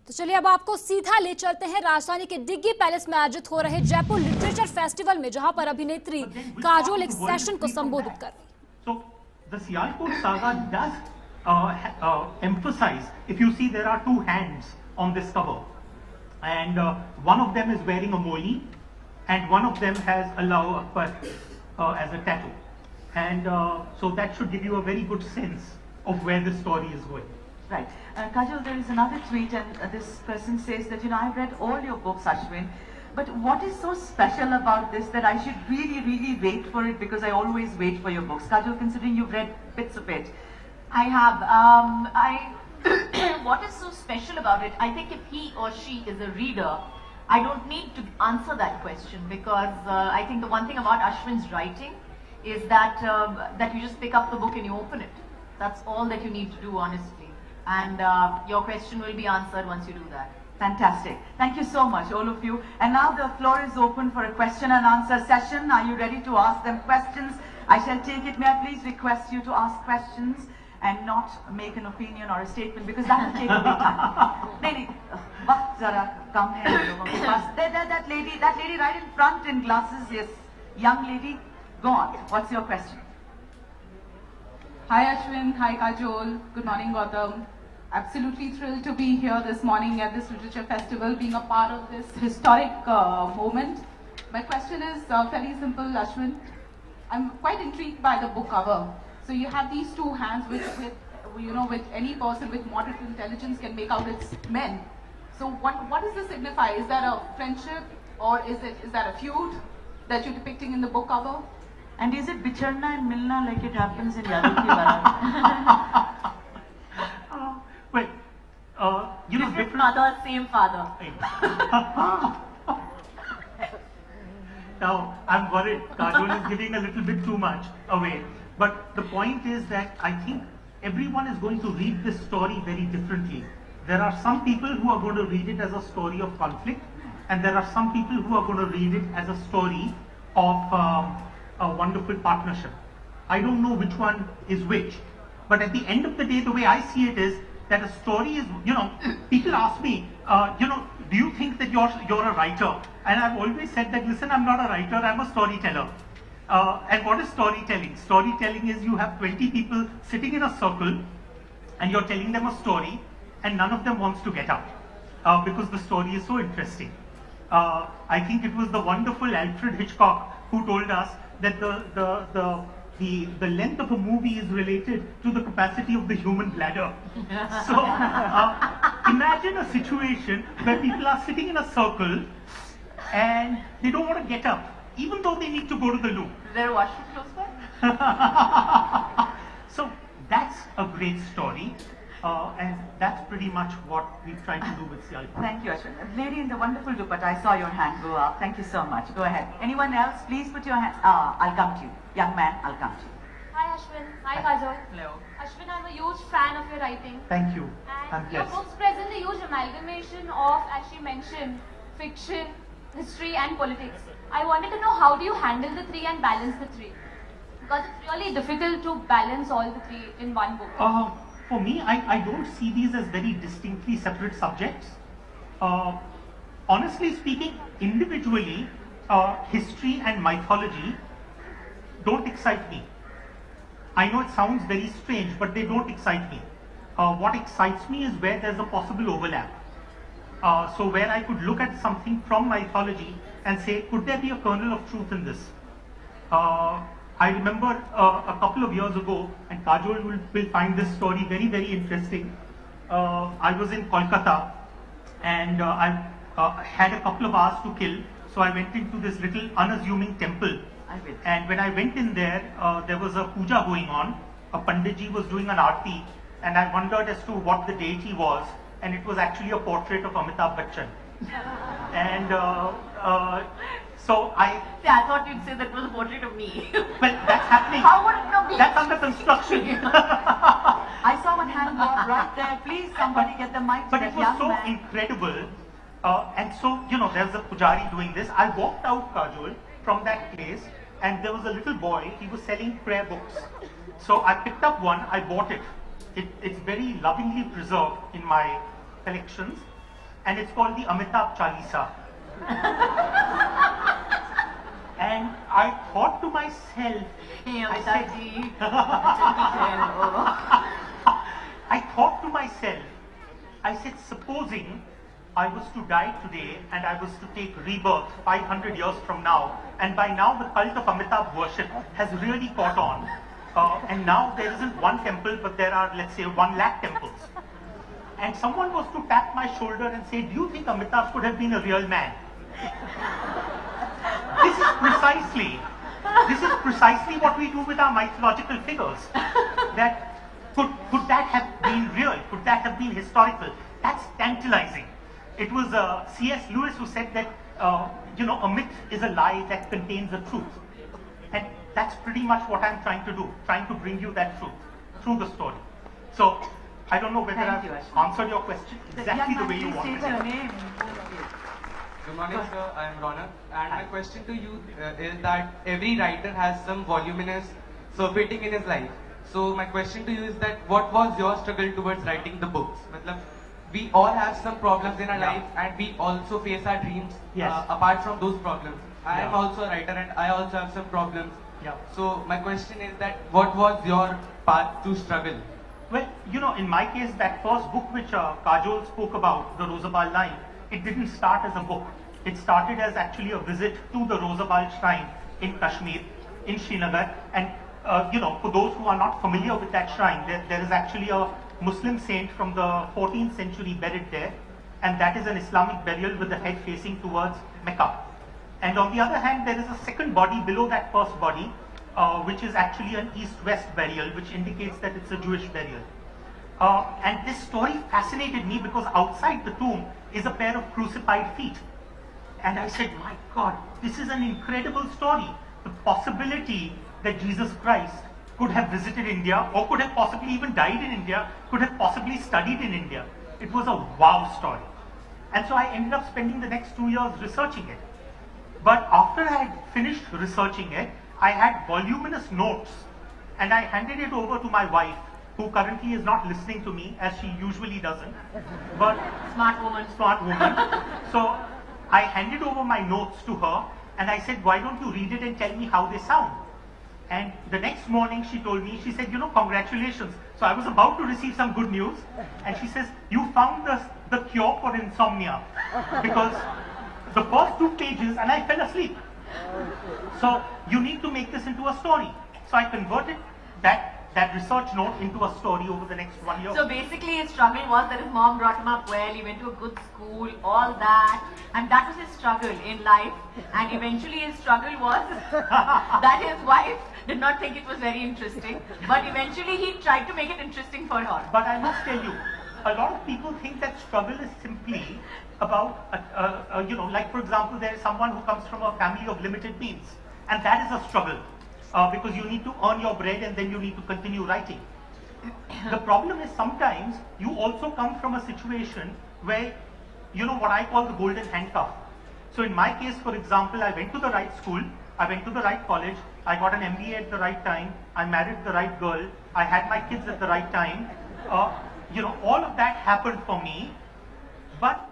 तो चलिए अब आपको सीधा ले चलते हैं राजधानी के डिग्गी पैलेस में आयोजित हो रहे जयपुर लिटरेचर फेस्टिवल में, जहां पर अभिनेत्री काजोल एक सेशन को संबोधित कर रही। So the Sialkot saga does emphasize, if you see, there are two hands on this cover, and one of them is wearing a moli, and one of them has Allahu Akbar as a tattoo, and so that should give you a very good sense of where the story is going. Right. Kajol, there is another tweet, and this person says that, I've read all your books, Ashwin, but what is so special about this that I should really wait for it, because I always wait for your books? Kajol, considering you've read bits of it. I have. What is so special about it? I think if he or she is a reader, I don't need to answer that question, because I think the one thing about Ashwin's writing is that that you just pick up the book and you open it. That's all that you need to do, honestly. And your question will be answered once you do that. Fantastic. Thank you so much, all of you. And now the floor is open for a question and answer session. Are you ready to ask them questions? I shall take it. May I please request you to ask questions and not make an opinion or a statement, because that will take a bit time. Nahi, waqt zara kam hai hum logon ke paas. That lady right in front in glasses, yes, young lady. Go on. What's your question? Hi Ashwin, hi Kajol. Good morning, Gautam. Absolutely thrilled to be here this morning at this literature festival, being a part of this historic moment. My question is very simple, Ashwin. I'm quite intrigued by the book cover. So you have these two hands, which with any person with moderate intelligence can make out it's men. So what does this signify? Is that a friendship, or is that a feud that you're depicting in the book cover? And is it bicharna and milna like it happens in Yadu Ki Barat? Different mother, same father. Now, I'm worried. Kajol is giving a little bit too much away. But the point is that I think everyone is going to read this story very differently. There are some people who are going to read it as a story of conflict, and there are some people who are going to read it as a story of a wonderful partnership. I don't know which one is which, but at the end of the day, the way I see it is that a story is, people ask me, do you think that you're a writer? And I've always said that, listen, I'm not a writer, I'm a storyteller. And what is storytelling? Storytelling is you have 20 people sitting in a circle and you're telling them a story and none of them wants to get up because the story is so interesting. I think it was the wonderful Alfred Hitchcock who told us that the length of a movie is related to the capacity of the human bladder. So imagine a situation where people are sitting in a circle and they don't want to get up, even though they need to go to the loo. Is there a washroom close by? So that's a great story. And that's pretty much what we've tried to do with Sialkot. Thank you, Ashwin. Lady in the wonderful dupatta, I saw your hand go up. Thank you so much. Go ahead. Anyone else? Please put your hands. I'll come to you. Young man, I'll come to you. Hi Ashwin. Hi Kajol. Hello. Ashwin, I'm a huge fan of your writing. Thank you. I'm And your blessed. books present a huge amalgamation of, as she mentioned, fiction, history and politics. I wanted to know, how do you handle the three and balance the three? Because it's really difficult to balance all the three in one book. For me, I don't see these as very distinctly separate subjects. Honestly speaking, individually, history and mythology don't excite me. I know it sounds very strange, but they don't excite me. What excites me is where there's a possible overlap. So where I could look at something from mythology and say, could there be a kernel of truth in this? I remember a couple of years ago, and Kajol will find this story very interesting. I was in Kolkata and I had a couple of hours to kill, so I went into this little unassuming temple. And when I went in there, there was a puja going on. A Panditji was doing an aarti, and I wondered as to what the deity was, and it was actually a portrait of Amitabh Bachchan. And so I thought you'd say that was a portrait of me. Well, that's happening. How would it not be? That's under construction. I saw one hand go up right there. Please, somebody get the mic to But that it was young so man. incredible. And so, there's a pujari doing this. I walked out, Kajol, from that place, and there was a little boy. He was selling prayer books. So I picked up one. I bought it. It's very lovingly preserved in my collections. and it's called the Amitabh Chalisa. And I thought to myself, I thought to myself, I said, supposing I was to die today and I was to take rebirth 500 years from now, and by now the cult of Amitabh worship has really caught on, and now there isn't one temple, but there are, let's say, 1 lakh temples. And someone was to tap my shoulder and say, do you think Amitabh could have been a real man? This is precisely what we do with our mythological figures. That could that have been real? Could that have been historical? That's tantalizing. It was C.S. Lewis who said that a myth is a lie that contains a truth, and that's pretty much what I'm trying to do, trying to bring you that truth through the story. So I don't know whether I've answered your question exactly the way you wanted it. Good morning, sir. I am Ronak, and my question to you is that every writer has some voluminous surfeiting in his life. So my question to you is that what was your struggle towards writing the books? Matlab, we all have some problems in our life, and we also face our dreams. Yes. Apart from those problems, I am also a writer, and I also have some problems. Yeah. So my question is that what was your path to struggle? Well, in my case, that first book which Kajol spoke about, the Rosabal line, it didn't start as a book. It started as actually a visit to the Rosabal shrine in Kashmir, in Srinagar. And, for those who are not familiar with that shrine, there is actually a Muslim saint from the 14th century buried there. And that is an Islamic burial with the head facing towards Mecca. And on the other hand, there is a second body below that first body, which is actually an east-west burial, which indicates that it's a Jewish burial. And this story fascinated me because outside the tomb is a pair of crucified feet. And I said, my God, this is an incredible story. The possibility that Jesus Christ could have visited India, or could have possibly even died in India, could have possibly studied in India. It was a wow story. And so I ended up spending the next 2 years researching it. But after I had finished researching it, I had voluminous notes, and I handed it over to my wife, who currently is not listening to me, as she usually doesn't. But Smart woman. So I handed over my notes to her, and I said, why don't you read it and tell me how they sound? And the next morning she told me, she said, congratulations. So I was about to receive some good news, and she says, you found the cure for insomnia. Because the first 2 pages, and I fell asleep. So you need to make this into a story. So I converted that research note into a story over the next 1 year. So basically his struggle was that his mom brought him up well, he went to a good school, all that, and that was his struggle in life. And eventually his struggle was that his wife did not think it was very interesting, but eventually he tried to make it interesting for her. But I must tell you, a lot of people think that struggle is simply about, like for example, there is someone who comes from a family of limited means, and that is a struggle. Because you need to earn your bread and then you need to continue writing. The problem is sometimes you also come from a situation where, what I call the golden handcuff. So in my case, for example, I went to the right school, I went to the right college, I got an MBA at the right time, I married the right girl, I had my kids at the right time. All of that happened for me, but